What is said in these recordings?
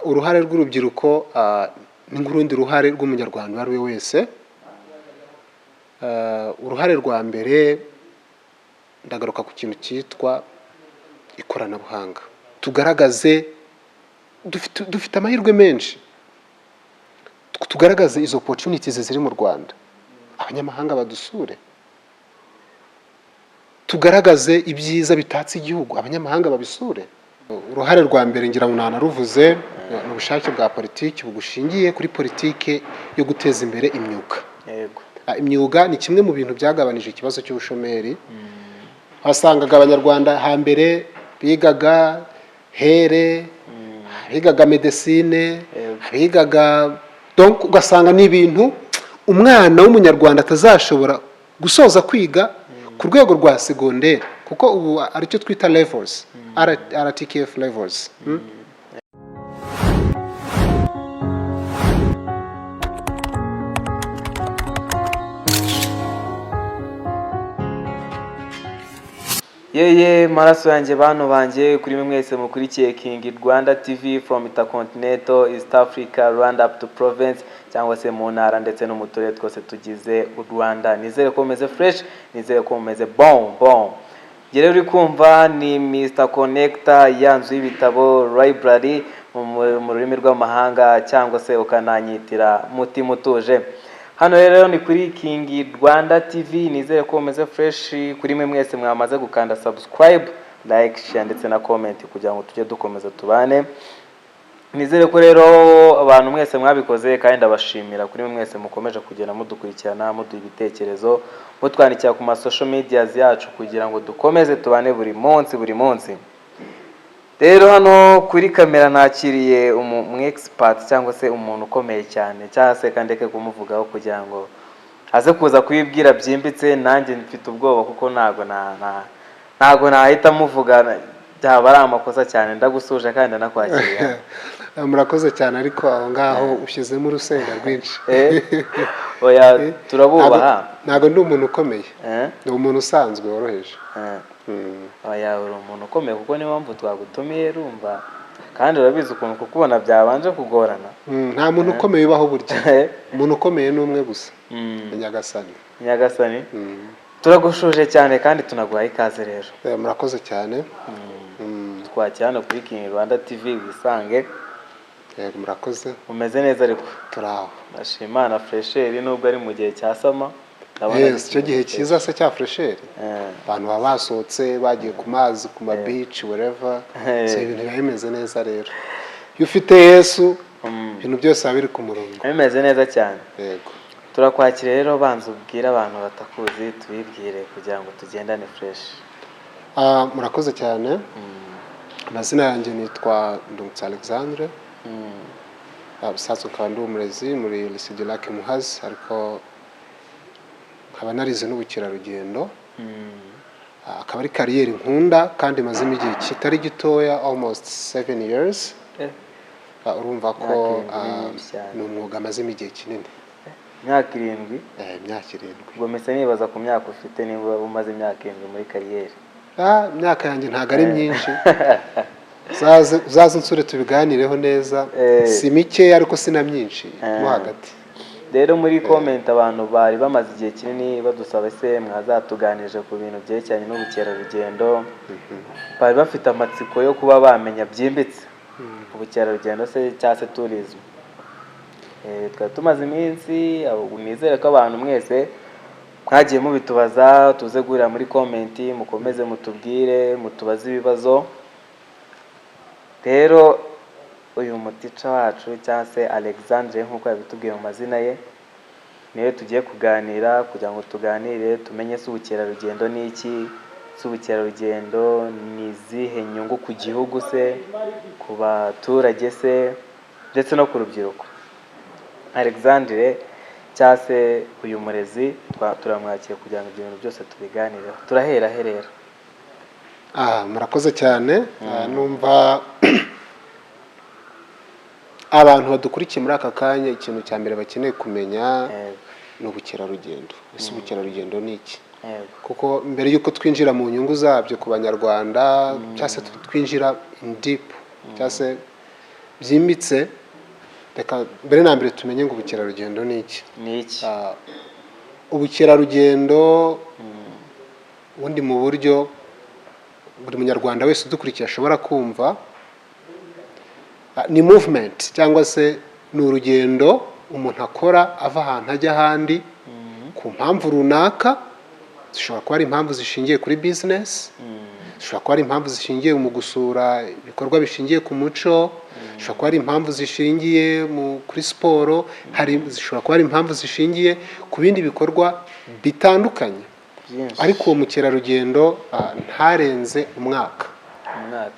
uruhare rw'urubyiruko ni nk'urundi ruhare rw'umunyarwanda uwo ari we wese. Uruhare rwa mbere ndagaruka ku kintu cyitwa ikoranabuhanga. Tugaragaze dufite amahirwe menshi, tugaragaze izo opportunities ziri mu Rwanda, abanyamahanga badusure, tugaragaze ibyiza bitatse igihugu, abanyamahanga babisure. Uruhare rwa mbere ngira ngo nanaruvuze, ni ubushake bwa politiki bugushingiye kuri politiki yo guteza imbere imyuga. Yego. Imyuga ni kimwe mu bintu byagabanije ikibazo cy'ubushomeri. Wasangaga abanyarwanda hambere bigaga here, bigaga medicine, bigaga, donc ugasanga ni ibintu umwana w'umunyarwanda atazashobora gusoza kwiga ku rwego rwa secondaire, kuko ubu aricyo twita levels, RTKF levels. Yeye maraso yanjye bantu banjye kuri mwese mukurikiye King Rwanda TV from Intercontinental East Africa, Rwanda up to province cyangwa se mu ntara ndetse no mu turere twose tugize u Rwanda. Nizere ko meze fresh, nizere ko meze bon. Gere uri kumva ni Mr Connector yanzu y'ibitabo library mu rurimi rw'amahanga cyangwa se ukananyitira mutima utuje. Hano rero ni kuri King Rwanda TV, nizere ko meze fresh. Kuri mwe mwese mwamaze gukanda subscribe, like, share ndetse na comment kugira ngo tujye dukomeza tubane. Nizere ko rero abantu mwese mwabikoze kandi ndabashimira kuri mwe mwese mukomeje kugenda mudukurikirana, muduha ibitekerezo, mutwandikira ku ma social media yacu kugira ngo dukomeze tubane buri munsi. Rero hano kuri kamera nakiriye umu expert cyangwa se umuntu ukomeye cyane, cyangwa se kandeke kumuvugaho kugira ngo aze kuza kwibwira byimbitse. Nanjye mfite ubwoba kuko ntago nahita muvuga, byaba ari amakosa cyane. Ndagusuje kandi nakwakiriye. Murakoze cyane, ariko aho ngaho ushyizemo urusenda rwinshi. Oya turabubaha. Ntago ndi umuntu ukomeye, ni umuntu usanzwe woroheje. Oya uri umuntu ukomeye kuko niyo mpamvu twagutumiye rumva, kandi urabizi ukuntu kukubona byabanje kugorana. Nta muntu ukomeye ubaho burya, umuntu ukomeye ni umwe gusa, Nyagasani. Turagushuje cyane kandi tunaguha ikaze rero. Murakoze cyane. Twakirana kuri King Rwanda TV wisange. Yego murakoze. Umeze neza ariko? Turaho. Ndashima na fresher nubwo ari mu gihe cya sama. Yes, cyo gihe cyiza se cya fresher. Abantu babasohotse bagiye ku mazi, ku ma beach, wherever. So ibintu bimeze neza rero. Iyo ufite Yesu, ibintu byose abiri ku murongo. Bimeze neza cyane. Yego. Turakwakira rero, banza ubwira abantu batakuzi tubibwire kugira ngo tugendane fresh. Murakoze cyane. Amazina yanjye nitwa Ndungutse Alexandre. Abusatswe kandi ndi umurezi muri Lycée de Lac Muhazi, ariko nkaba narize n'ubukerarugendo. Akaba ari kariyeri nkunda kandi mazimo igihe kitari gitoya, almost 7 years. Urumva ko ni umwuga mazimo igihe kinini. Imyaka 7? Imyaka 7. Ubwo mese nibaza ku myaka ufite niba umaze imyaka 7 muri kariyeri. Imyaka yanjye ntago ari myinshi. Uzaze nsure tubiganireho neza. Si mike ariko sina myinshi mo hagati. Rero muri comment abantu bari bamaze igihe kinini badusaba se mwazatuganije ku bintu byecyanye n'ubukerarugendo. Bari bafite amatsiko yo kuba bamenya byimbitse ubukerarugendo se cyase tourism. Twari tumaze iminsi, nizere ko abantu mwese mwagiye mubitubaza, tuze guhurira muri comment mukomeze mutubwire, mutubaze ibibazo. Rero uyu muticha wacu cyangwa se Alexandre nkuko yabitubwiye mu mazina ye, niwe tugiye kuganira kugira ngo tuganire tumenye se ubukerarugendo ni iki, se ubukerarugendo ni zihe nyungu ku gihugu se, ku baturage se, ndetse no ku rubyiruko. Alexandre cyangwa se uyu murezi turamwakiye kugira ngo ibintu byose tubiganireho. Turahera herera. Murakoze cyane. Numva abantu badukurikiye muri aka kanya ikintu cya mbere bakeneye kumenya ni ubukerarugendo. Ese ubukerarugendo ni iki? Kuko mbere yuko twinjira mu nyungu zabyo ku banyarwanda, cyase twinjira in deep, cyase byimbitse reka mbere na mbere tumenye ngo ubukerarugendo ni iki. Ubukerarugendo ubundi mu buryo buri munyarwanda wese udukurikiye ashobora kumva ni movement cyangwa se ni urugendo umuntu akora ava ahantu ajya ahandi ku mpamvu runaka. Zishobora kuba ari impamvu zishingiye kuri business, zishobora kuba ari impamvu zishingiye mu gusura ibikorwa bishingiye ku muco, zishobora kuba ari impamvu zishingiye kuri siporo, zishobora kuba ari impamvu zishingiye ku bindi bikorwa bitandukanye. Ariko uwo mukerarugendo ntarenze umwaka.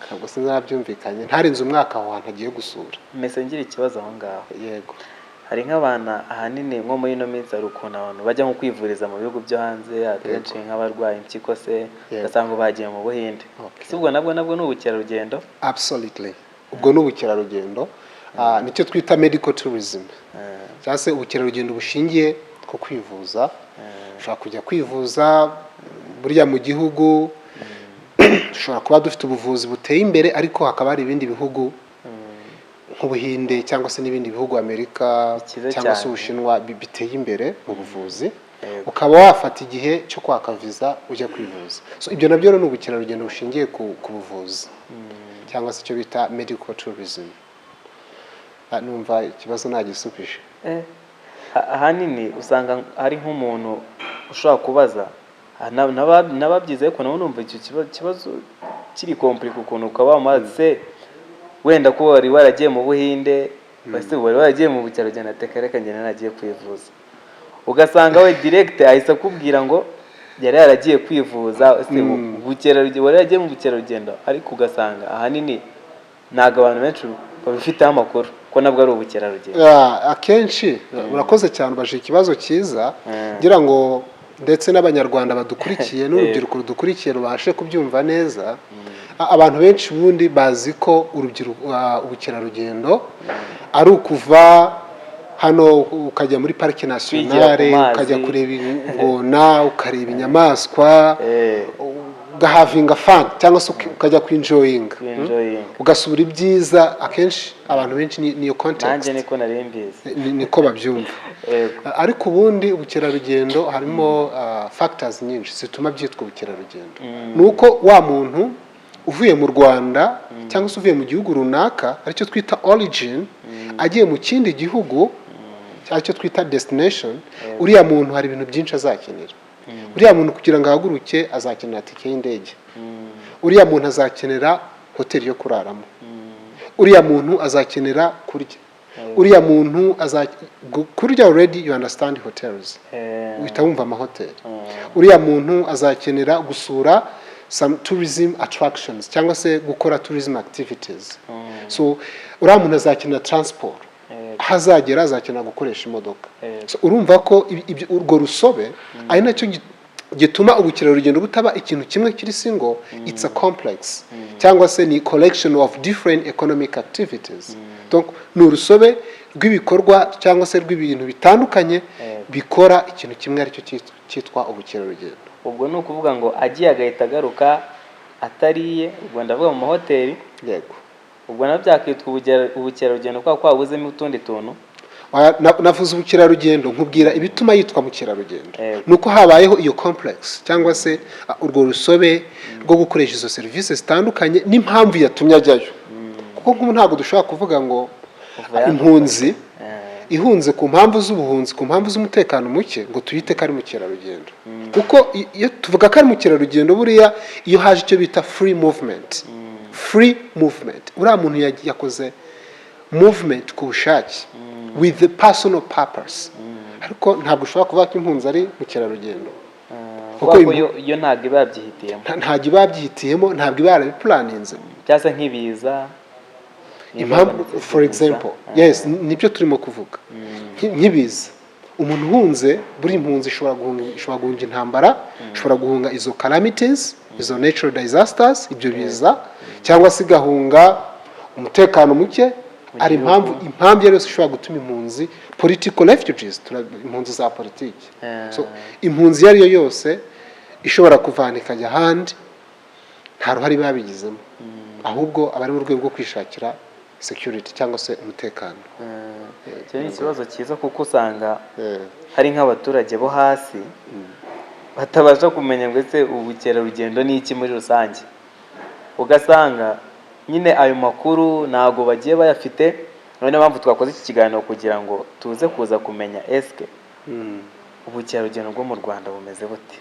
Ntabwo sinzabyumvikanye, ntarenze umwaka aho hantu agiye gusura. Mese ngira ikibazo aho ngaho. Yego. Hari nk'abantu ahanini nko muri ino minsi hari ukuntu abantu bajya nko kwivuriza mu bihugu byo hanze, akenshi nk'abarwaye impyiko se ugasanga bagiye mu Buhinde. Si ubwo nabwo ni ubukerarugendo? Absolutely. Ubwo ni ubukerarugendo. Nicyo twita medical tourism. Cyangwa se ubukerarugendo bushingiye ku kwivuza. Ushobora kujya kwivuza burya mu gihugu, dushobora kuba dufite ubuvuzi buteye imbere, ariko hakaba hari ibindi bihugu nk'Ubuhinde cyangwa se n'ibindi bihugu Amerika cyangwa se Ubushinwa biteye imbere mu buvuzi, ukaba wafata igihe cyo kwaka visa ujya kwivuza. So ibyo nabyo ni ubukerarugendo bushingiye ku buvuzi cyangwa se icyo bita medical tourism. Numva ikibazo nagisupije. Ahanini usanga hari nk'umuntu ushobora kubaza nababyize ko nabo numva icyo kibazo kiri komplike ukuntu ukaba wamaze wenda ko wari waragiye mu Buhinde base wari waragiye mu bukerarugendo reka ngene nagiye kwivuza, ugasanga we direct ahise akubwira ngo yari yaragiye kwivuza ubukerarugendo wari yagiye mu bukerarugendo, ariko ugasanga ahanini ntago abantu benshi babifiteho amakuru ko nabwo ari ubukerarugendo. Akenshi urakoze cyane, baje ikibazo cyiza ngira ngo ndetse n'abanyarwanda badukurikiye n'urubyiruko rudukurikiye rubashe kubyumva neza. Abantu benshi bundi bazi ko ubukerarugendo ari ukuva hano ukajya muri parike nationale, ukajya kureba ingona, ukareba inyamaswa, ugahavinga fun cyangwa se ukajya kwinjoyinga, ugasura ibyiza. Akenshi abantu benshi niyo context, nanjye niko narimbize niko babyumva. Ariko ubundi ubukerarugendo harimo factors nyinshi zituma byitwa ubukerarugendo. Nuko wa muntu uvuye mu Rwanda cyangwa se uvuye mu gihugu runaka, aricyo twita origin, agiye mu kindi gihugu aricyo twita destination, uriya muntu hari ibintu byinshi azakenera. Uriya muntu kugira ngo ahaguruke azakenera tike y'indege, uriya muntu azakenera hoteli yo kuraramo, uriya muntu azakenera kurya, uriya muntu kurya already you understand hotels, uhita wumva amahoteli. Uriya muntu azakenera gusura some tourism attractions cyangwa se gukora tourism activities. So uriya muntu azakenera transport, hazagera azakenera gukoresha imodoka. So urumva ko urwo rusobe ari nacyo gituma ubukerarugendo butaba ikintu kimwe kiri single, it's a complex cyangwa se ni collection of different economic activities. Donc ni urusobe rw'ibikorwa cyangwa se rw'ibintu bitandukanye bikora ikintu kimwe aricyo cyitwa ubukerarugendo. Ubwo ni ukuvuga ngo agiye agahita agaruka atariye, ubwo ndavuga mu mahoteli. Yego. Ubwo nabyo byakitwa ubukerarugendo kwa kwabuzemo utundi tuntu. Navuze ubukerarugendo nkubwira ibituma yitwa mukerarugendo, nuko habayeho iyo complex cyangwa se urwo rusobe rwo gukoresha izo serivisi zitandukanye n'impamvu yatumye ajyayo. Kuko nk'ubu ntabwo dushobora kuvuga ngo impunzi ihunze ku mpamvu z'ubuhunzi, ku mpamvu z'umutekano muke, ngo tuyite ko ari mukerarugendo. Kuko iyo tuvuga ko ari mukerarugendo, buriya iyo haje icyo bita free movement, uriya muntu yakoze movement ku bushake with the personal purpose. Ariko ntabwo ushobora kuvuga ko impunzi ari mukerarugendo, kuko iyo ntabwo iba yabyihitiyemo, ntabwo iba yarabiplaninze. Cyase nk'ibiza impamvu, for example, yes, nibyo turimo kuvuga. Nk'ibiza, umuntu uhunze, buri impunzi ishobora guhunga intambara, ishobora guhunga izo calamities, izo natural disasters, ibyo biza, cyangwa se igahunga umutekano muke. Ari impamvu yose ishobora gutuma impunzi political refugees, impunzi za politiki. So impunzi yari yo yose ishobora kuvana ikajya ahandi, nta ruhare babigizemo, ahubwo abari mu rwego rwo kwishakira security cyangwa se umutekano. Icyo ni ikibazo cyiza kuko usanga hari nk'abaturage bo hasi batabasha kumenya ngo ese ubukerarugendo ni iki muri rusange, ugasanga nyine ayo makuru ntago bagiye bayafite. Niyo mpamvu twakoze iki kiganiro kugira ngo tuze kuza kumenya eske ubukerarugendo bwo mu Rwanda bumeze bute,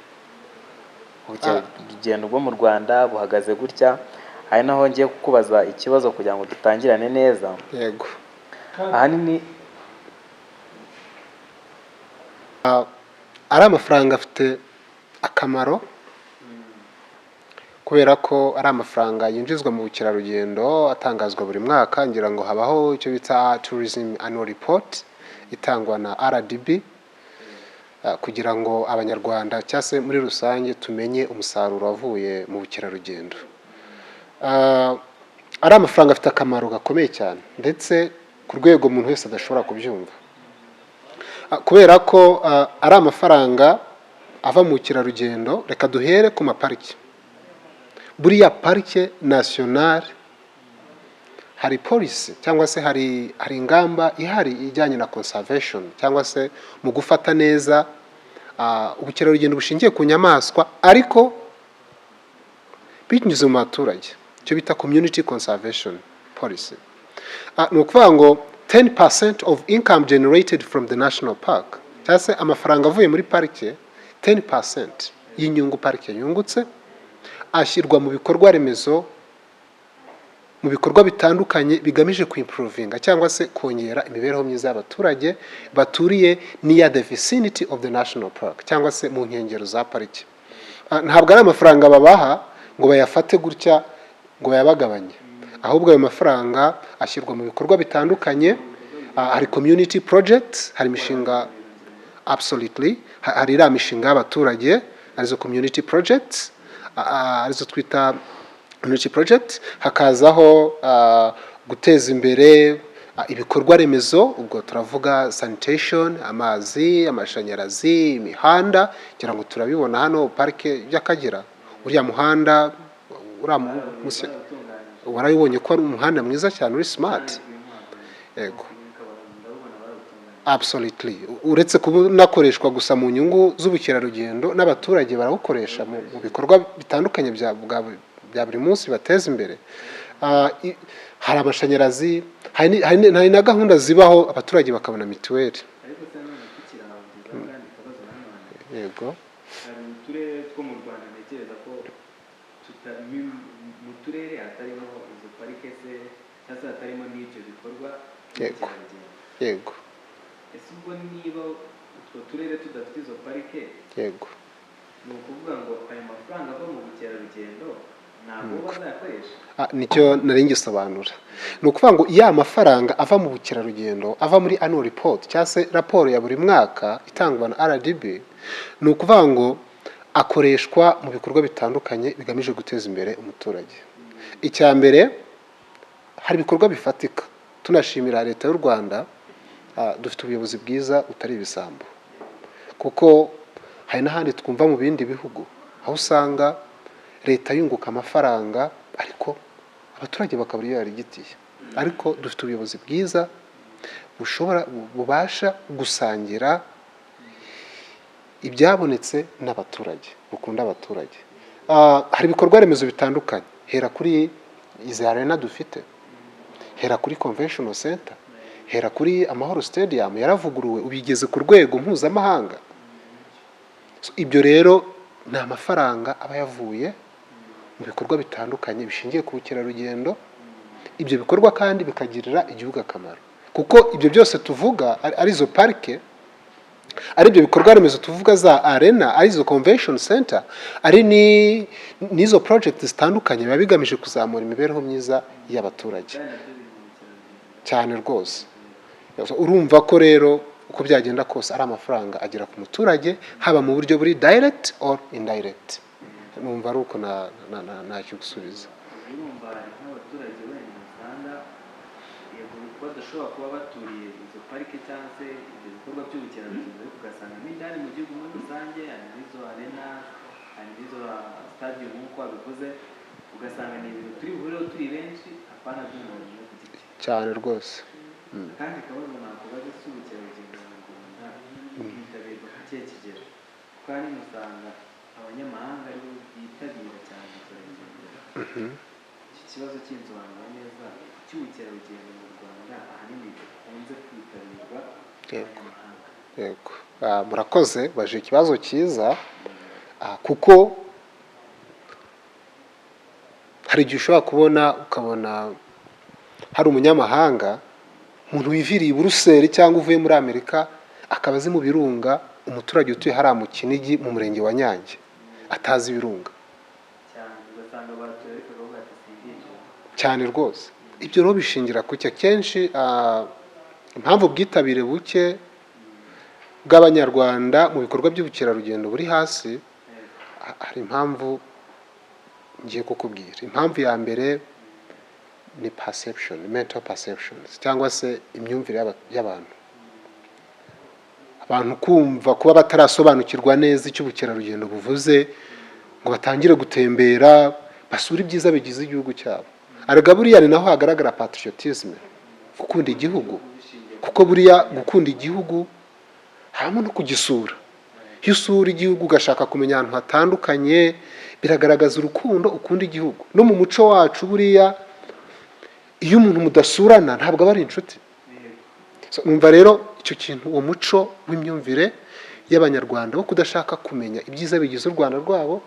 ubukerarugendo bwo mu Rwanda buhagaze gutya. Ari naho ngiye kukubaza ikibazo kugira ngo dutangirane neza. Yego. Ahanini ari amafaranga afite akamaro kubera ko ari amafaranga yinjizwa mu bukerarugendo atangazwa buri mwaka. Ngira ngo habaho icyo bita tourism annual report itangwa na RDB kugira ngo abanyarwanda cyangwa se muri rusange tumenye umusaruro wavuye mu bukerarugendo. Ari amafaranga afite akamaro gakomeye cyane ndetse ku rwego umuntu wese adashobora kubyumva, kubera ko ari amafaranga ava mu bukerarugendo. Reka duhere ku mapariki. Buriya parike nationale hari policy cyangwa se hari ingamba ihari ijyanye na conservation cyangwa se mu gufata neza ubukerarugendo bushingiye ku nyamaswa ariko binyuze mu baturage, icyo bita community conservation policy. Ni ukuvuga ngo 10% of income generated from the national park, cyangwa se amafaranga avuye muri parike 10% y'inyungu parike yungutse ashyirwa mu bikorwa remezo, mu bikorwa bitandukanye bigamije kuimprovinga cyangwa se kongera imibereho myiza y'abaturage baturiye near the vicinity of the national park cyangwa se mu nkengero za parike. Ntabwo ari amafaranga babaha ngo bayafate gutya ngo bayabagabanye, ahubwo ayo mafaranga ashyirwa mu bikorwa bitandukanye. Hari community projects, hari imishinga absolutely, hari iriya mishinga y'abaturage arizo community projects, arizo twita community project. Hakazaho guteza imbere ibikorwa remezo, ubwo turavuga sanitation, amazi, amashanyarazi, imihanda. Kugira ngo turabibona hano parike y'Akagera, uriya muhanda warabibonye ko ari umuhanda mwiza cyane, uri smart. Yego, absolutely. Uretse kuba nakoreshwa gusa mu nyungu z'ubukerarugendo, n'abaturage barawukoresha mu bikorwa bitandukanye bya buri munsi bateza imbere. Hari amashanyarazi, hari na gahunda zibaho abaturage bakabona mituweli. Yego. Hari uturere two mu Rwanda ntekereza ko mu turere hatarimo izo parike se cyangwa hatarimo n'ibyo bikorwa. Yego. Ese ubwo niba utwo turere tudafite izo parike, yego, ni ukuvuga ngo ayo mafaranga ava mu bukerarugendo ntabwo bazayakoresha? Nicyo nari ngisobanura. Ni ukuvuga ngo ya mafaranga ava mu bukerarugendo ava muri annual report cyangwa se raporo ya buri mwaka itangwa na RDB, ni ukuvuga ngo akoreshwa mu bikorwa bitandukanye bigamije guteza imbere umuturage. Icya mbere, hari ibikorwa bifatika. Tunashimira leta y'u Rwanda, dufite ubuyobozi bwiza utari ibisambo, kuko hari n'ahandi twumva mu bindi bihugu aho usanga leta yunguka amafaranga ariko abaturage bakabura iyo yarigitiye. Ariko dufite ubuyobozi bwiza bubasha gusangira ibyabonetse n'abaturage, bukunda abaturage. Hari ibikorwa remezo bitandukanye, hera kuri izi arena dufite, hera kuri convention center, hera kuri Amahoro Stadium yaravuguruwe ubigeze ku rwego mpuzamahanga. Ibyo rero ni amafaranga aba yavuye mu bikorwa bitandukanye bishingiye ku bukerarugendo. Ibyo bikorwa kandi bikagirira igihugu akamaro, kuko ibyo byose tuvuga ari zo parike, ari byo bikorwa remezo tuvuga za arena, ari zo convention center, ari n'izo project zitandukanye biba bigamije kuzamura imibereho myiza y'abaturage cyane rwose. Urumva ko rero uko byagenda kose ari amafaranga agera ku muturage, haba mu buryo buri direct or indirect. Numva ari uko ntacyo gusubiza. Urumva nk'abaturage wenda usanga badashobora kuba baturiye izo parike cyangwa se ibyo bikorwa by'ubukerarugendo, ugasanga n'indani mu gihugu muri rusange hari n'izo arena, hari n'izo stadium nk'uko wabikoze, ugasanga ni ibintu turi buhurireho turi benshi, apana by'umuntu ku giti. cyane rwose. kandi ikibazo nakubaza si ubukerarugendo mu Rwanda bwitabirwa ku kihe kigero, kandi musanga abanyamahanga aribo bitabira cyane ubukerarugendo. iki kibazo cy'insobanura neza cy'ubukerarugendo mu Rwanda ahanini gikunze kwitabirwa n'abanyamahanga. Yego, murakoze, baje ikibazo cyiza, kuko hari igihe ushobora kubona ukabona hari umunyamahanga, umuntu wiviriye i Buruseli cyangwa uvuye muri Amerika, akaba azi mu birunga umuturage utuye hariya mu Kinigi mu murenge wa Nyange atazi ibirunga cyane rwose. Ibyo rero bishingira ku cyo kenshi impamvu ubwitabire buke bw'abanyarwanda mu bikorwa by'ubukerarugendo buri hasi. Hari impamvu ngiye kukubwira. Impamvu ya mbere ni perception, mental perceptions, cyangwa se imyumvire y'abantu. Abantu kumva kuba batarasobanukirwa neza icyo ubukerarugendo buvuze ngo batangire gutembera basura ibyiza bigize igihugu cyabo. Arega buriya ni naho hagaragara patriotism, gukunda igihugu, kuko buriya gukunda igihugu harimo no kugisura. Iyo usura igihugu ugashaka kumenya ahantu hatandukanye, biragaragaza urukundo ukunda igihugu. No mu muco wacu buriya iyo umuntu mudasurana ntabwo aba ari inshuti. Numva rero icyo kintu, uwo muco w'imyumvire y'abanyarwanda wo kudashaka kumenya ibyiza bigize u Rwanda rwabo,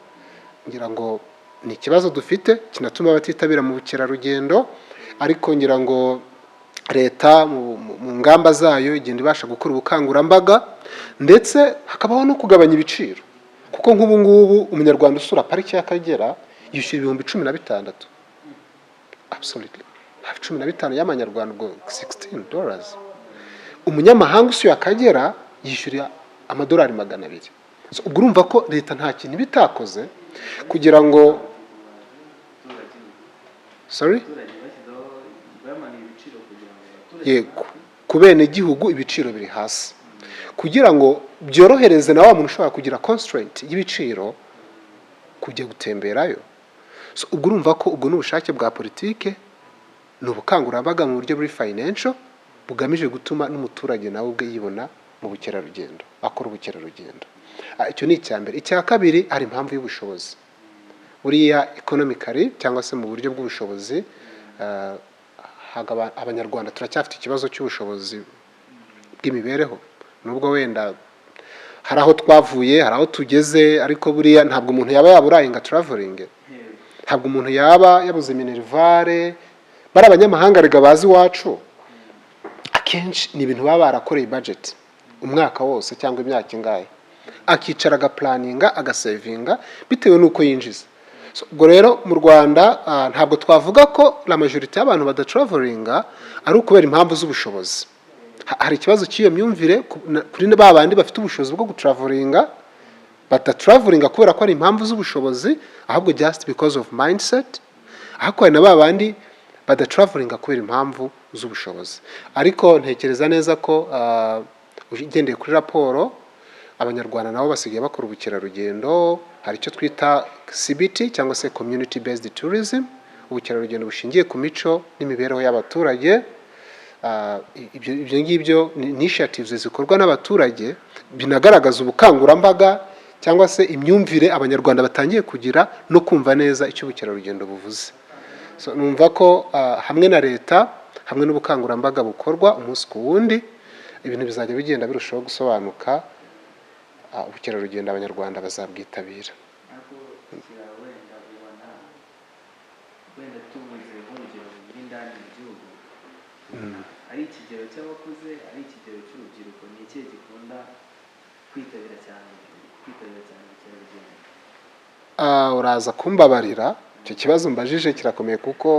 ngira ngo ni ikibazo dufite kinatuma batitabira mu bukerarugendo. Ariko ngira ngo leta mu ngamba zayo igenda ibasha gukora ubukangurambaga, ndetse hakabaho no kugabanya ibiciro, kuko nk'ubu ngubu umunyarwanda usura pariki y'Akagera yishyura $16. Absolutely, $15 y'amanyarwanda, ubwo $16. Umunyamahanga usuye Akagera yishyura amadolari 200. Ubwo urumva ko leta nta kintu bitakoze kugira ngo yego, ku bene gihugu ibiciro biri hasi, kugira ngo byorohereze na wa muntu ushobora kugira constraint y'ibiciro kujya gutemberayo. Ubwo urumva ko ubwo n'ubushake bwa politike, ni ubukangurambaga mu buryo buri financial bugamije gutuma n'umuturage nawe ubwe yibona mu bukerarugendo, akora ubukerarugendo. Icyo ni icya mbere. Icya kabiri, hari impamvu y'ubushobozi. Buriya economically cyangwa se mu buryo bw'ubushobozi, abanyarwanda turacyafite ikibazo cy'ubushobozi bw'imibereho. Nubwo wenda hari aho twavuye, hari aho tugeze, ariko buriya ntabwo umuntu yaba yaburaye ngo traveling, ntabwo umuntu yaba yabuze minervare. Bari abanyamahanga rega bazi iwacu, akenshi ni ibintu baba barakoreye budget umwaka wose cyangwa imyaka ingahe, akicara agaplaninga, agasavinga bitewe n'uko yinjiza. Ubwo rero mu Rwanda ntabwo twavuga ko la majorité y'abantu badatravelinga ari ukubera impamvu z'ubushobozi. Hari ikibazo cy'iyo myumvire kuri babandi bafite ubushobozi bwo gutravelinga, badatravelinga kubera ko ari impamvu z'ubushobozi, ahubwo just because of mindset. Ahako hari na babandi badatravelinga kubera impamvu z'ubushobozi. Ariko ntekereza neza ko ugendeye kuri raporo, abanyarwanda nabo basigaye bakora ubukerarugendo. Hari icyo twita CBT cyangwa se community based tourism, ubukerarugendo bushingiye ku mico n'imibereho y'abaturage. Ibyo ngibyo ni initiatives zikorwa n'abaturage, binagaragaza ubukangurambaga cyangwa se imyumvire abanyarwanda batangiye kugira no kumva neza icyo ubukerarugendo buvuze. Numva ko hamwe na leta, hamwe n'ubukangurambaga bukorwa umunsi ku wundi, ibintu bizajya bigenda birushaho gusobanuka, ubukerarugendo abanyarwanda bazabwitabira. Ari ikigero cy'abakuze, ari ikigero cy'urubyiruko, ni ikihe gikunda kwitabira cyane ubukerarugendo? Uraza kumbabarira, icyo kibazo mbajije kirakomeye kuko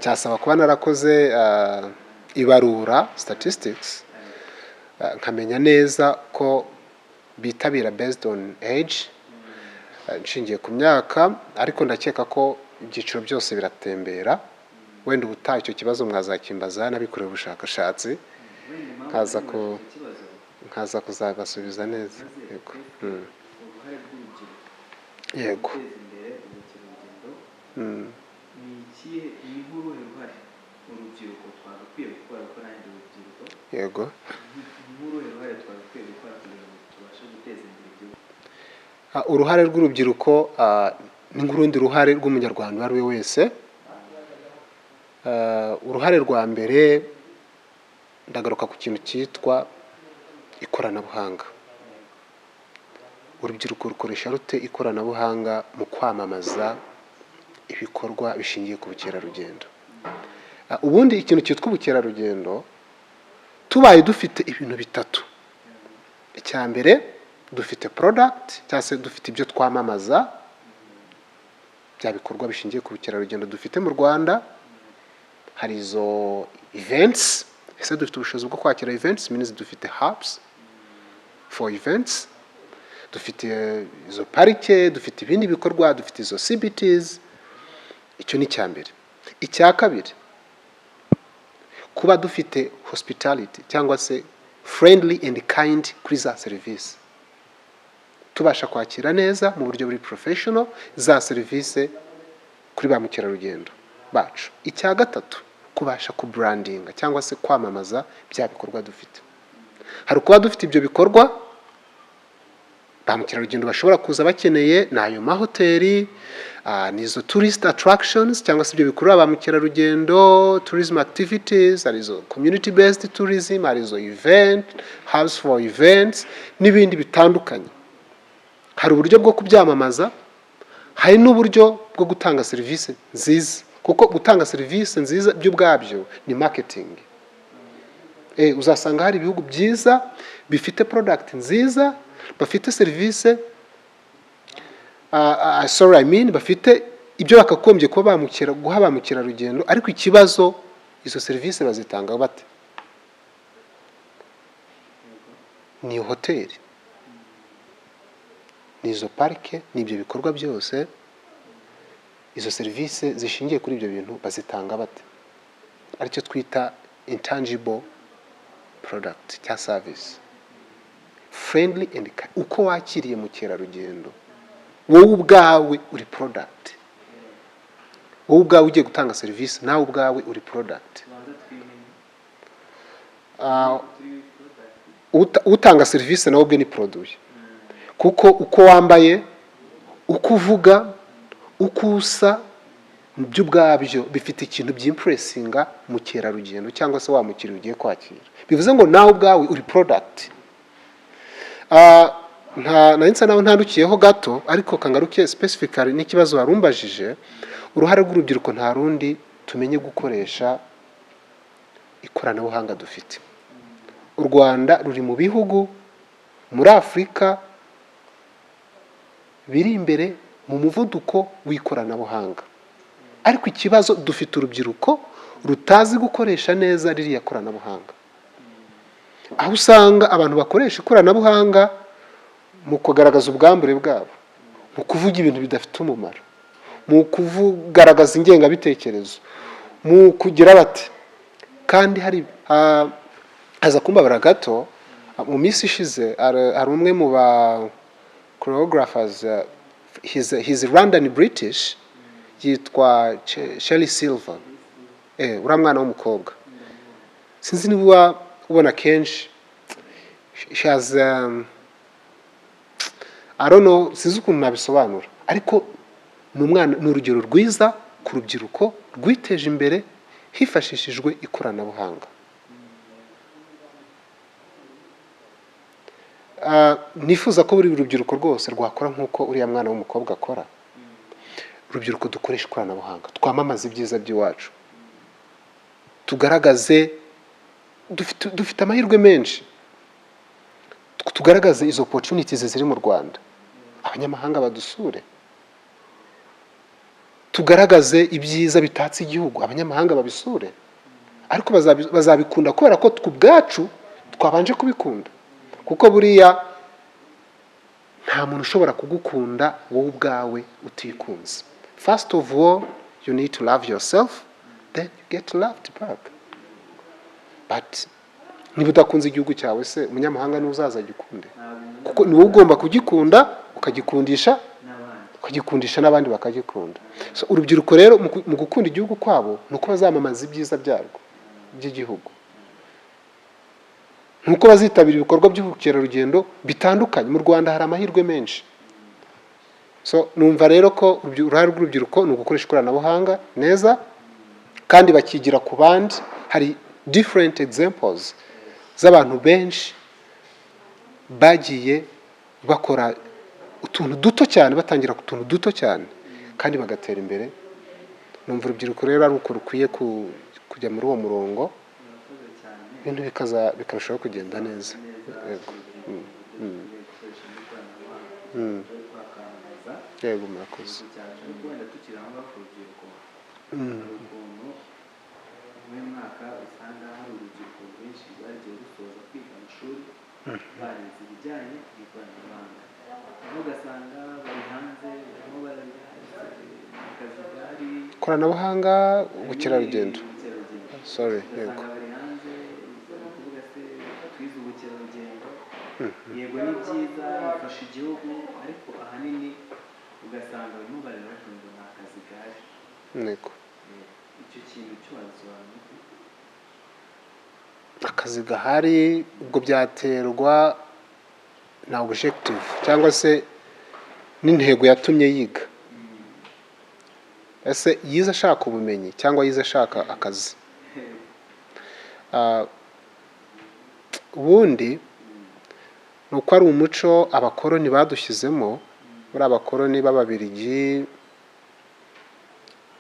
cyasaba kuba narakoze ibarura statistics, nkamenya neza ko bitabira based on age, nshingiye ku myaka. Ariko ndakeka ko ibyiciro byose biratembera. Wenda ubutaha icyo kibazo mwazakimbaza n'abikorera ubushakashatsi, nkaza kuzabasubiza neza. Yego. ni uruhe ruhare urubyiruko twagakwiye gukora ko nanjye urubyiruko yego nk'uruhe ruhare twagakwiye gukora kugira ngo tubashe guteza imbere igihugu? uruhare rw'urubyiruko ni nk'urundi ruhare rw'umunyarwanda uwo ari we wese. Uruhare rwa mbere ndagaruka ku kintu cyitwa ikoranabuhanga. Urubyiruko rukoresha rute ikoranabuhanga mu kwamamaza ibikorwa bishingiye ku bukerarugendo? Ubundi ikintu cyitwa ubukerarugendo tubaye dufite ibintu bitatu. Icya mbere dufite product cyangwa se dufite ibyo twamamaza bya bikorwa bishingiye ku bukerarugendo dufite mu Rwanda. Hari izo events, ese dufite ubushobozi bwo kwakira events, means dufite hubs for events, dufite izo parike, dufite ibindi bikorwa, dufite izo CBTs. Icyo ni cyambere. Icya kabiri kuba dufite hospitality cyangwa se friendly and kind kuri za service, tubasha kwakira neza mu buryo buri professional za service kuri ba mukerarugendo bacu. Icya gatatu kubasha kubrandinga cyangwa se kwamamaza bya bikorwa dufite. Hari kuba dufite ibyo bikorwa ba mukerarugendo bashobora kuza bakeneye n'ayo mahoteli, nizo tourist attractions cyangwa se ibyo bikorwa ba mukerarugendo, tourism activities, arizo community based tourism, arizo event, house for events n'ibindi bitandukanye. Hari uburyo bwo kubyamamaza, hari n'uburyo bwo gutanga service nziza, kuko gutanga service nziza byo ubwabyo ni marketing. Uzasanga hari ibihugu byiza bifite product nziza, bafite service bafite ibyo bakagombye kuba guha ba mukerarugendo, ariko ikibazo izo service bazitanga bate? Ni hoteli, ni izo parike, ni ibyo bikorwa byose, izo service zishingiye kuri ibyo bintu bazitanga bate? Aricyo twita intangible product cyangwa service. Friendly and uko wakiriye mukerarugendo, wowe ubwawe uri product. Wowe ubwawe ugiye gutanga service, nawe ubwawe uri product. Utanga service nawe ubwe ni produit. Kuko uko wambaye, uko uvuga, uko usa, byo ubwabyo bifite ikintu byimpressinga mukerarugendo cyangwa se wa mukiriya ugiye kwakira. Bivuze ngo nawe ubwawe uri product. Nahise nawe ntarukiyeho gato, ariko kangarukiye specifically n'ikibazo warumbajije. Uruhare rw'urubyiruko nta rundi, tumenye gukoresha ikoranabuhanga dufite. U Rwanda ruri mu bihugu muri Afurika biri imbere mu muvuduko w'ikoranabuhanga, ariko ikibazo dufite urubyiruko rutazi gukoresha neza ririya koranabuhanga. Aho usanga abantu bakoresha ikoranabuhanga mu kugaragaza ubwambure bwabo, mu kuvuga ibintu bidafite umumaro, mu kugaragaza ingengabitekerezo, mu kugira bate. Kandi hari aza kumbabara gato, mu minsi ishize hari umwe mu ba choreographers, he's Rwandan British, yitwa Shelly Silver. Uriya mwana w'umukobwa sinzi niba ubona kenshi, she has I don't know, sinzi ukuntu nabisobanura, ariko ni urugero rwiza ku rubyiruko rwiteje imbere hifashishijwe ikoranabuhanga. Nifuza ko buri rubyiruko rwose rwakora nk'uko uriya mwana w'umukobwa akora. Urubyiruko dukoresha ikoranabuhanga, twamamaza ibyiza by'iwacu, tugaragaze, dufite amahirwe menshi, tugaragaze izo opportunities ziri mu Rwanda, abanyamahanga badusure, tugaragaze ibyiza bitatse igihugu, abanyamahanga babisure, ariko bazabikunda kubera ko ubwacu twabanje kubikunda. Kuko buriya nta muntu ushobora kugukunda wowe ubwawe utikunze. First of all, you need to love yourself, then you get loved back. But niba udakunze igihugu cyawe se, umunyamahanga ni uzaza gikunde? Kuko ni wowe ugomba kugikunda, ukagikundisha kugikundisha n'abandi bakagikunda. So urubyiruko rero mu gukunda igihugu kwabo nuko bazamamaza ibyiza byarwo by'igihugu, nuko bazitabira ibikorwa by'ubukerarugendo bitandukanye. Mu Rwanda hari amahirwe menshi. So numva rero ko uruhare rw'urubyiruko ni ugukoresha ikoranabuhanga neza kandi bakigira ku bandi. Hari different examples z'abantu benshi bagiye bakora utuntu duto cyane, batangira ku tuntu duto cyane kandi bagatera imbere. Numva urubyiruko rero ari uko rukwiye kujya muri uwo murongo, ibintu bikarushaho kugenda neza. Yego. Yego, murakoze. barize ibijyanye n'ikoranabuhanga, ugasanga bari hanze barimo akazi gahari ikoranabuhanga, ubukerarugendo. Sorry, yego. bari hanze kuvuga se twize ubukerarugendo, yego ni byiza bifasha igihugu, ariko ahanini ugasanga barimo barabashinzwe nta kazi gahari. Yego. Icyo kintu cyo wabisobanura akazi gahari, ubwo byaterwa na objective cyangwa se n'intego yatumye yiga. Ese yize ashaka ubumenyi cyangwa yize ashaka akazi? Ubundi ni uko ari umuco abakoroni badushyizemo. Muri abakoroni b'Ababiligi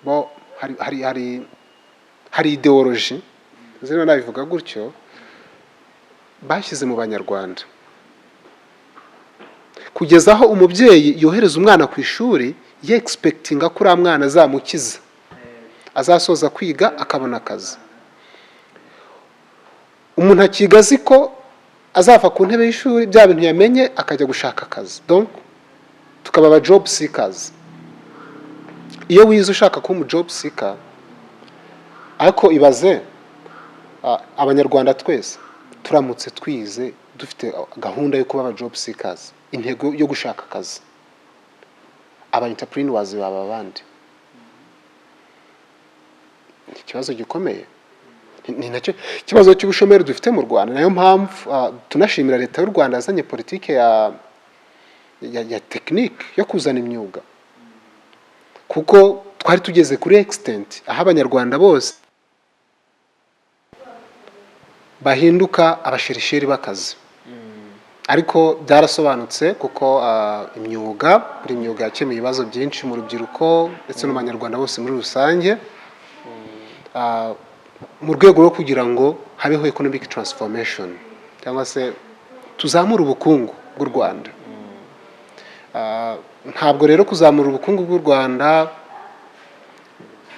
bo hari ideology, zino nabivuga gutyo, bashyize mu Banyarwanda, kugeza aho umubyeyi yohereza umwana ku ishuri ye expectinga ko uriya mwana azamukiza, azasoza kwiga akabona akazi. Umuntu akiga azi ko azava ku ntebe y'ishuri, bya bintu yamenye akajya gushaka akazi. Donc tukaba aba job seekers. Iyo wize ushaka kuba umu job seeker, ariko ibaze Abanyarwanda twese turamutse twize dufite gahunda yo kuba aba job seekers, intego yo gushaka akazi, aba entrepreneurs baba abandi. Ikibazo gikomeye ni nacyo ikibazo cy'ubushomeri dufite mu Rwanda. Nayo mpamvu tunashimira leta y'u Rwanda yazanye politike ya technique yo kuzana imyuga, kuko twari tugeze kuri extent aho Abanyarwanda bose bahinduka abashirisheri b'akazi. Ariko byarasobanutse kuko buri myuga yakemuye ibibazo byinshi mu rubyiruko ndetse no mu Banyarwanda bose muri rusange, mu rwego rwo kugira ngo habeho economic transformation cyangwa se tuzamura ubukungu bw'u Rwanda. Ntabwo rero kuzamura ubukungu bw'u Rwanda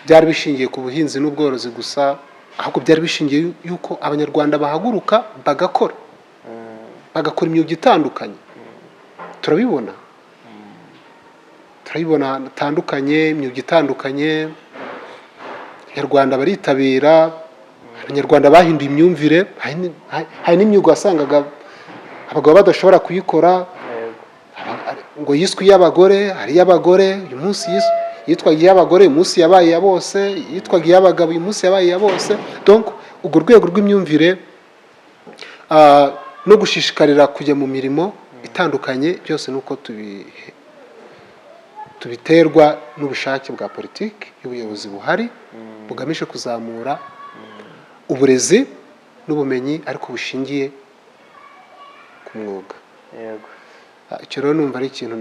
byari bishingiye ku buhinzi n'ubworozi gusa, ahubwo byari bishingiye yuko Abanyarwanda bahaguruka bagakora imyuga itandukanye. Turabibona itandukanye, imyuga itandukanye. Abanyarwanda baritabira, Abanyarwanda bahinduye imyumvire. Hari n'imyuga wasangaga abagabo badashobora kuyikora, ngo yiswe iy'abagore, hari iy'abagore, uyu munsi yitwaga iy'abagore, uyu munsi yabaye iya bose, yitwaga iy'abagabo, uyu munsi yabaye iya bose. Donc urwo rwego rw'imyumvire no gushishikarira kujya mu mirimo itandukanye, byose nuko tubiterwa n'ubushake bwa politiki y'ubuyobozi buhari bugamije kuzamura uburezi n'ubumenyi ariko bushingiye ku mwuga. yego. Icyo rero numva ari ikintu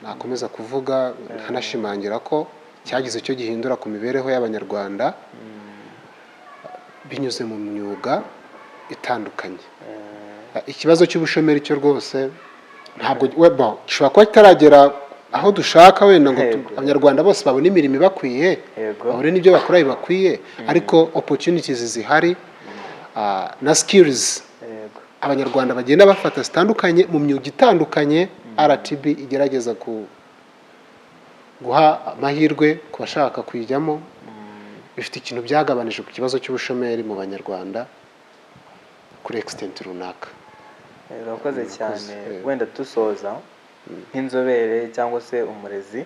nakomeza kuvuga, nkanashimangira ko cyagize icyo gihindura ku mibereho y'Abanyarwanda binyuze mu myuga itandukanye. Ikibazo cy'ubushomeri cyo rwose ntabwo gishobora kuba kitaragera aho dushaka, wenda ngo Abanyarwanda bose babone imirimo ibakwiye, babone n'ibyo bakora bibakwiye, ariko opportunities zihari na skills Abanyarwanda bagenda bafata zitandukanye mu myuga itandukanye. RTB igerageza guha amahirwe ku bashaka kuyijyamo, bifite ikintu byagabanije ku kibazo cy'ubushomeri mu Banyarwanda kuri extent runaka. Urakoze cyane. Wenda dusoza nk'inzobere cyangwa se umurezi,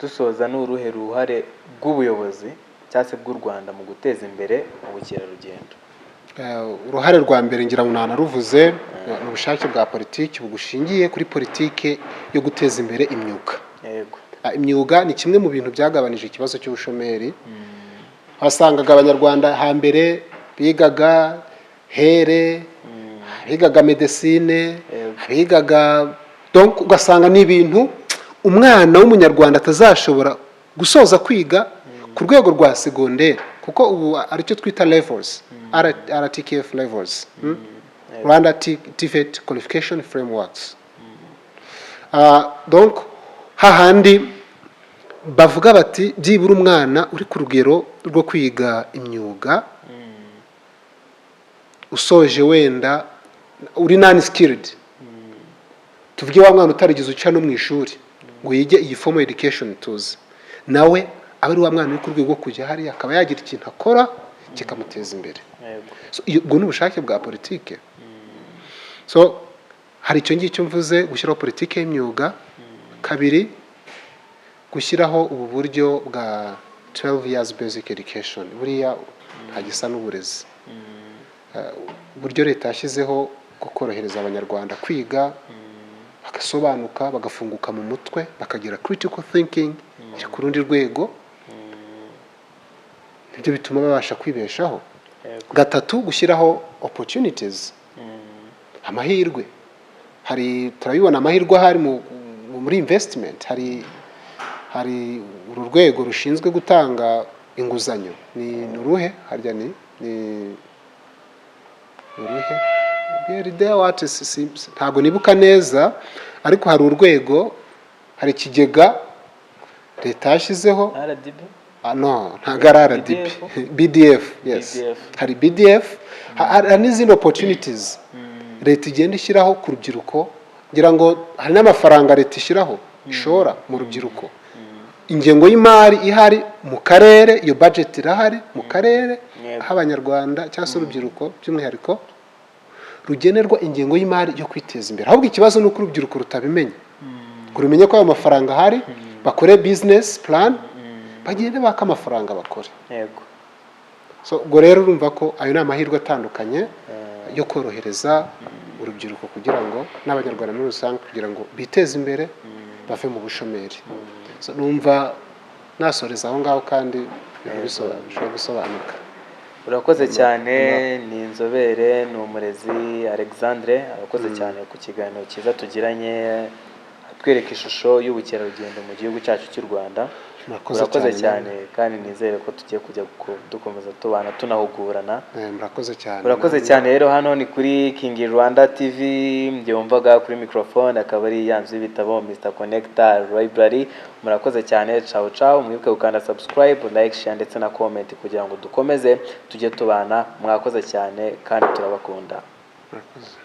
dusoza n'uruhe ruhare rw'ubuyobozi cyangwa se bw'u Rwanda mu guteza imbere ubukerarugendo? Uruhare rwa mbere ngira ngo nanaruvuze ni ubushake bwa politiki bugushingiye kuri politiki yo guteza imbere imyuga. Yego. Imyuga ni kimwe mu bintu byagabanije ikibazo cy'ubushomeri. Wasangaga abanyarwanda hambere bigaga here, bigaga medecine, bigaga donc ugasanga ni ibintu umwana w'umunyarwanda atazashobora gusoza kwiga ku rwego rwa segonderi, kuko ubu aricyo twita levels, RTQF levels, Rwanda TVET qualification frameworks. Donc hahandi bavuga bati byibura umwana uri ku rugero rwo kwiga imyuga usoje wenda uri non skilled, tuvuge wa mwana utarigize uca no mu ishuri ngo yige iyi formal education tuzi, nawe aba ari wa mwana uri ku rwego rwo kujya hari akaba yagira ikintu akora kikamuteza imbere. So ubwo ni ubushake bwa politike. So hari icyo ngicyo mvuze, gushyiraho politike y'imyuga. Kabiri, gushyiraho ubu buryo bwa 12 years basic education, buriya hagisa n'uburezi, uburyo leta yashyizeho gukorohereza abanyarwanda kwiga bagasobanuka, bagafunguka mu mutwe, bakagira critical thinking ku rundi rwego, ibyo bituma babasha kwibeshaho. Gatatu, gushyiraho opportunities, amahirwe. Hari turabibona amahirwe ahari muri investment, hari uru rwego rushinzwe gutanga inguzanyo, ni uruhe harya ni uruhe ntabwo nibuka neza, ariko hari urwego, hari ikigega leta yashyizeho. RDB? No, ntabwo ari RDB, BDF. Yes, hari BDF, hari n'izindi opportunities leta igenda ishyiraho ku rubyiruko. Ngira ngo hari n'amafaranga leta ishyiraho ishora mu rubyiruko. Ingengo y'imari ihari mu karere, iyo budget irahari mu karere, aho abanyarwanda cyangwa se urubyiruko by'umwihariko rugenerwa ingengo y'imari yo kwiteza imbere. Ahubwo ikibazo ni uko urubyiruko rutabimenya, kurumenye ko ayo mafaranga ahari, bakore business plan, bagende baka amafaranga bakore. Yego. So ubwo rero urumva ko ayo ni amahirwe atandukanye yo korohereza urubyiruko kugira ngo n'abanyarwanda muri rusange kugira ngo biteze imbere bave mu bushomeri. So numva nasoreza aho ngaho kandi bishobora gusobanuka. Urakoze cyane, ni inzobere, ni umurezi Alexandre, arakoze cyane ku kiganiro cyiza tugiranye, atwereka ishusho y'ubukerarugendo mu gihugu cyacu cy'u Rwanda. Murakoze cyane kandi nizere ko tugiye kujya dukomeza tubana tunahugurana. Murakoze cyane. Urakoze cyane rero, hano ni kuri King Rwanda TV, mbyumvaga kuri microphone akaba ari yanzu y'ibitabo Mr Connector Library. Murakoze cyane, ciao ciao, mwibuke gukanda subscribe, like, share ndetse na comment kugira ngo dukomeze tujye tubana. Mwakoze cyane kandi turabakunda. Murakoze.